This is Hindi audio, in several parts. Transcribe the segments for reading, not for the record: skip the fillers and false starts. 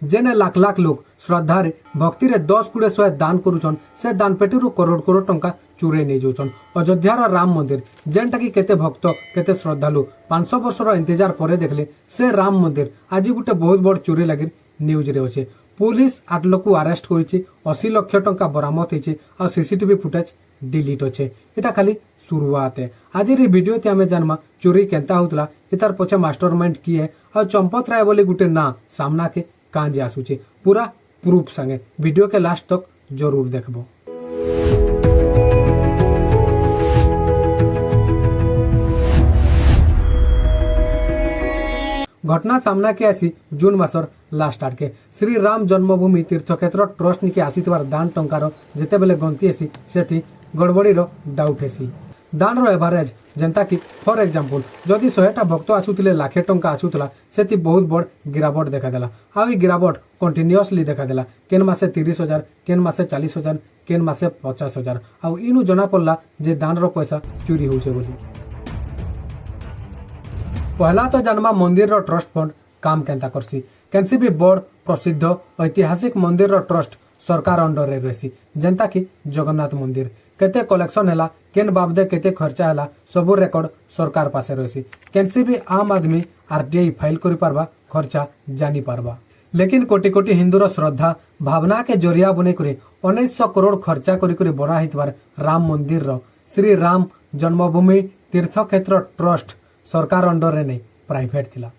जेने लाख लाख लोग श्रद्धारे भक्ति रे 10 100 दान करुछन से दान पेटी करोड़ करोड़ टंका चुरे नहीं जाउछन। अयोध्यार राम मंदिर जेनटा कि केते भक्त केते श्रद्धालु 500 वर्षर इंतजार पर देखले से राम मंदिर आज गोटे बहुत बड़ चोरी लगी न्यूज रे अच्छे। पुलिस 8 लोक को अरेस्ट करिछि, 80 लाख टंका बरामद होइछि और सीसीटीवी फुटेज डिलीट अच्छे। इटा खाली शुरुआत है। आज वीडियो ते आमे जानमा चोरी केनता होतला, इतार पछे मास्टरमाइंड किए और चंपत राय बोली गुटे ना सामना के कांजे आसुचे पूरा प्रूफ संगे। वीडियो के लास्ट तक जरूर देखबो। घटना सामना के आसी जून मासर लास्ट आड़ के श्री राम जन्मभूमि तीर्थक्षेत्र ट्रस्ट निके आसीथिबार दान टंकार जेतेबेले गंती हेसी सेति गड़बड़ी डाउट हेसी। दान रो एवरेज जेंता कि फॉर एग्जांपल जदि 100टा भक्त आसुतिले लाखे टंका आसुतला सेति बहुत बड़ गिरावट देखा देला। आ ई गिरावट कंटिन्यूअसली देखा देला। केन मासे 30,000, केन मासे 40,000, केन मासे 50,000। आ इनु जना पड़ला जे दान रो पैसा चोरी होउछे बोली। पहला तो जन्मा मंदिर रो ट्रस्ट फंड काम केंता करसी। केनसी भी बड़ प्रसिद्ध ऐतिहासिक मंदिर रो ट्रस्ट सरकार अंडर रे रहसी। जेंता कि जगन्नाथ मंदिर केते कलेक्शन हैला, केन बाबदे केते खर्चा हैला सब रेकर्ड सरकार पासे रहसी। केनसी भी आम आदमी आरटीआई फाइल करि पारबा, खर्चा जानी पारबा। लेकिन कोटि कोटि हिंदूर श्रद्धा भावना के जरिया बने करी 1900 करोड़ खर्चा करी बना हितबार राम मंदिर रो श्री राम जन्मभूमि तीर्थक्षेत्र ट्रस्ट सरकार अंडर रे नहीं प्राइवेट थिला।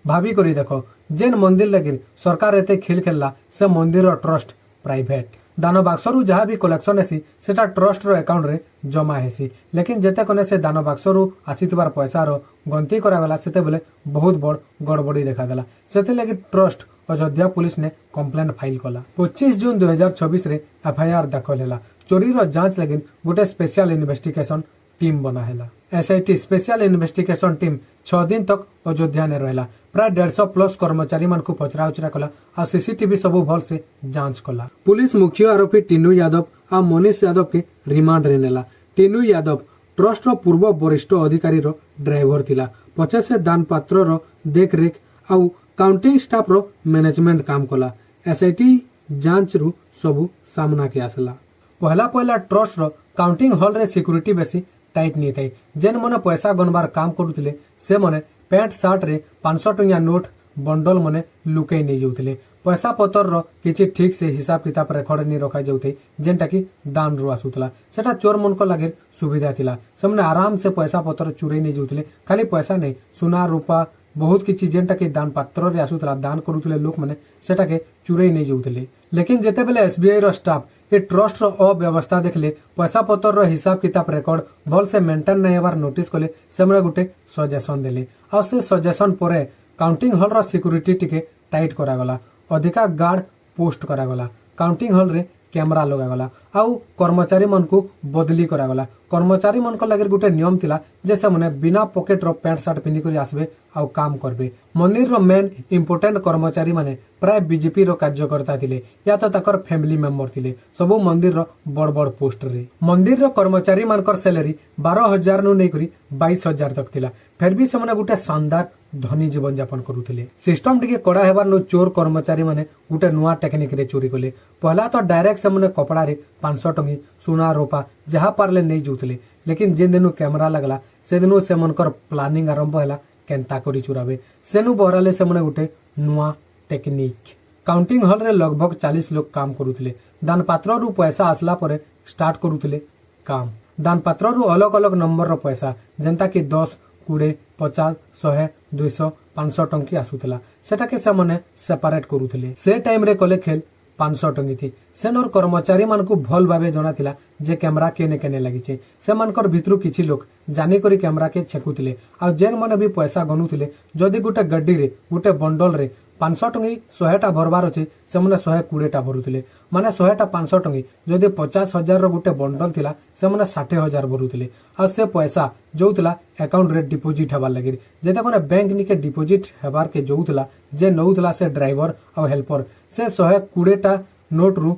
भाभी करी देखो जेन मंदिर लगी सरकार एते खेल खेलला से मंदिर रो ट्रस्ट प्राइवेट। दान बाक्सरू जहाँ भी कलेक्शन हेसी सेटा ट्रस्ट रो अकाउंट रे जमा हेसी। लेकिन जेते कने से दान बाक्सरू आसीथिबार पैसा रो गंती करागला सेते बेले बहुत बड़ गड़बड़ी देखा देला। सेते लगी ट्रस्ट अयोध्या पुलिस ने कंप्लेंट फाइल कला। 25 जून 2024 रे एफआईआर दाखल हैला। चोरी रो जांच लगी गोटे स्पेशल इन्वेस्टिगेशन टीम बना हैला। एसआईटी स्पेशल इन्वेस्टिगेशन टीम 6 दिन तक अयोध्या ने रहला। प्राय 150+ कर्मचारी मान को पचरा उचरा कला और सीसीटीवी सबू भल से जांच कला। पुलिस मुख्य आरोपी टीनू यादव और मनीष यादव के रिमांड रे नेला। टीनू यादव ट्रस्ट रो पूर्व वरिष्ठ अधिकारी रो ड्राइवर थिला। पछे से दान पात्र रो देख रेख और काउंटिंग स्टाफ रो मैनेजमेंट काम कला। एसआईटी जांच रु सबू सामना के आसला। पहला ट्रस्ट रो काउंटिंग हॉल रे सिक्योरिटी बेसी टाइट नहीं थे। जेन मने पैसा गनबार काम करुथिले से मने पैंट शर्ट रे 500 टंकिया नोट बंडल मने लुकई नहीं जाउथिले। पैसा पतर रो किछि ठीक से हिसाब किताब रेकर्ड नहीं रखा जाउथे जेनटा कि दान रो आसुतला। सेटा चोर मन को लागे सुविधा थिला। सेमने आराम से पैसा पतर चुरई नहीं जाउथिले। खाली पैसा नहीं सोना रूपा बहुत किछि जेनटा कि दान पात्र रे आसुतला दान करुथिले लोक मने सेटा के चुरई नहीं जाउथिले। लेकिन जेते बेले SBI row staff a trust रो अव्यवस्था देखले पैसा पतर रो हिसाब किताब रेकर्ड भल से मेंटेन नहीं हेबार नोटिस कले सेमने गुटे सजेशन देले। आ से सजेशन परे काउंटिंग हॉल रो सिक्योरिटी टिके टाइट करा गला। अधिका गार्ड पोस्ट करा गला। काउंटिंग हॉल रे कैमरा लगा गला। आउ कर्मचारी मन को बदली करा गला। कर्मचारी मन को लगे गुटे नियम थिला जे से मने बिना पॉकेट रो पैंट शर्ट पिंदी करी आसबे आउ काम करबे। मंदिर रो मेन इंपोर्टेंट कर्मचारी माने प्राय बीजेपी रो कार्यकर्ता थिले या तो तकर फैमिली मेंबर थिले। सबो मंदिर रो बड़ बड़ पोस्ट रे। मंदिर रो कर्मचारी मानकर सैलरी 12,000 नु नै करी 22,000 तक थिला। फिर भी सेमने गुटे शानदार धनी जीवन यापन करुथिले। सिस्टम टिके कड़ा हेबार नो चोर कर्मचारी माने गुटे नुआ टेक्निक रे चोरी कले। पहला तो डायरेक्ट सेमने कपड़ा रे 500 टंकी सोना रूपा जहाँ पारले नहीं जाउथिले। लेकिन जेन दिनु कैमरा लगला से दिनु सेमनकर प्लानिंग आरंभ हैला केनता करी चुराबे। सेनु बहराले सेमने गुटे नुआ टेक्निक। काउंटिंग हॉल रे लगभग 40 लोग काम करुथिले। दान पात्र रु पैसा आसला परे स्टार्ट करुथिले काम। दान पात्र रु अलग अलग नंबर रो पैसा जेंता कि 10, 20, 50, 100, 200, 500 टंकी आसुथिला। सेटा के सेमने सेपरेट करुथिले। से टाइम रे कले खेल 500 टंकी थी। सेनर कर्मचारी मान को भल भावे जना थिला जे कैमरा केने केने लागिचे। से मानकर भितरु किछि लोग जानी करी कैमरा के छेकुथिले। आ जेन माने भी पैसा गनुथिले जदि गुटे गड्डी रे गुटे बंडल रे 500 टंकी 100टा भरबार अछि से माने 120टा भरुथिले। माने 100टा 500 टंकी जदि 50,000 रो गुटे बंडल थिला से माने 60,000 भरुथिले। आ से पैसा जोउतला अकाउंट रे डिपोजिट हेबार लागि जेता कोने बैंक निके डिपोजिट हेबार के जोउतला जे नउतला से ड्राइवर और हेल्पर से 120टा नोट रु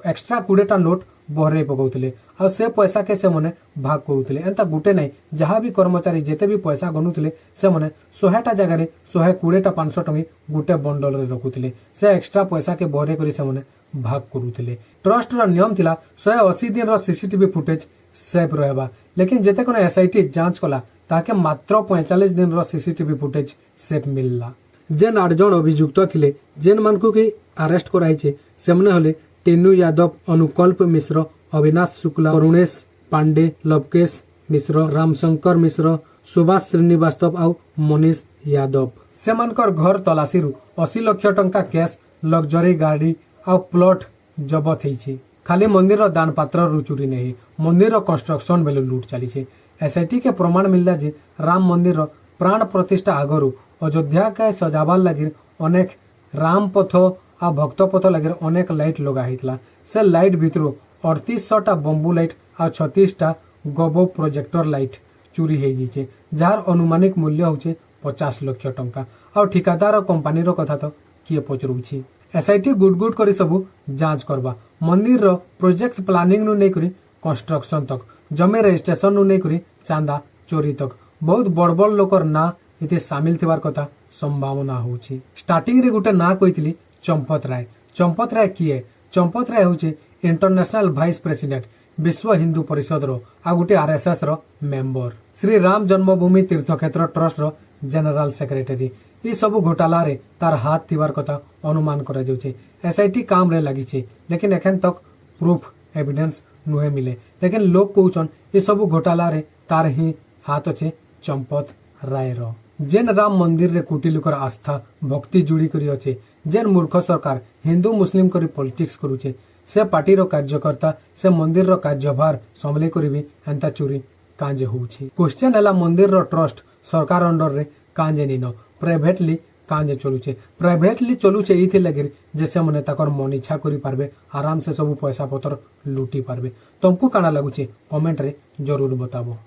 एक्स्ट्रा 20टा नोट बहरे पकाउथिले आ से पैसा के से मने भाग करूथिले एंता गुटे नै जहाँ भी कर्मचारी जेते भी पैसा गनुथिले से मने 100टा जगह रे 120टा 500 टंगी गुटे बंडल रे रखुथिले से एक्स्ट्रा पैसा के बहरे करी से मने भाग करूथिले। ट्रस्ट रो नियम थिला 180 दिन रो सीसीटीवी फुटेज सेफ रहबा लेकिन जेते कोन एसआईटी जांच कला ताके मात्र 45 दिन रो सीसीटीवी फुटेज सेफ मिलला। जेन 8 जन अभियुक्त थिले जेन मानकु के अरेस्ट कराइछे सेमने हले टेनु यादव, अनुकल्प मिश्र, अविनाश शुक्ला, अरुणेश पांडे, लवकेश मिश्र, रामशंकर मिश्र, सुभाष श्रीनिवास्तव आउ मनीष यादव। सेमानकर घर तलाशी रु 80 लाख टंका कैश, लग्जरी गाड़ी आउ प्लॉट जबत होइछि। खाली मंदिर दान पात्र रु चोरी नहीं, मंदिर कंस्ट्रक्शन बेले लूट चली। एसआईटी के प्रमाण मिलला जे राम मंदिर प्राण प्रतिष्ठा आगरु अयोध्या के सजावार लगी अनेक राम पथ आ भक्त पथ लगे अनेक लाइट लगा हितला। से लाइट भितर 3800टा बंबू लाइट आ 36टा गबो प्रोजेक्टर लाइट चोरी हो जाइए जार अनुमानिक मूल्य होचे 50 लाख टंका। आ ठिकादार कंपनी कथा तो किए पचरुछि। एसआईटी गुड गुड करी सबू जांच करबा मंदिर प्रोजेक्ट प्लानिंग नु नहीं कंस्ट्रक्शन तक, जमी रजिस्ट्रेशन नु नहीं चांदा चोरी तक बहुत बड़ बड़ लोकर ना इते सामिल थिबार कथा संभावना होछि। स्टार्टिंग रे गुटे ना कहितली चंपत राय। चंपत राय किए? चंपत राय होछि इंटरनेशनल वाइस प्रेसिडेंट विश्व हिंदू परिषद रो आ गुटे आरएसएस रो मेंबर, श्री राम जन्मभूमि तीर्थक्षेत्र ट्रस्ट रो जनरल सेक्रेटरी। ई सब घोटाला रे तार हाथ थिबार कथा अनुमान करा जाउछे। एसआईटी काम रे लागि छे लेकिन एखन तक प्रूफ एविडेंस नुहे मिले लेकिन लोग कहउछन ई सब घोटाला रे तार ही हाथ छे चंपत राय रो। जेन राम मंदिर रे कोटी लोकर आस्था भक्ति जुड़ी करी अच्छे, जेन मूर्ख सरकार हिंदू मुस्लिम करी पॉलिटिक्स करूचे से पार्टी रो कार्यकर्ता से मंदिर रो कार्यभार संभले करी भी एंता चोरी कांजे होउछि। क्वेश्चन हैला मंदिर रो ट्रस्ट सरकार अंडर रे कांजे निनो प्राइवेटली कांजे चलुचे। प्राइवेटली चलुचे इथे लगे जैसे मने ताकर मन इच्छा करी पारबे, आराम से सब पैसा पतर लूटी पारबे। तुमको काना लगुचे कमेंट रे जरूर बताबो।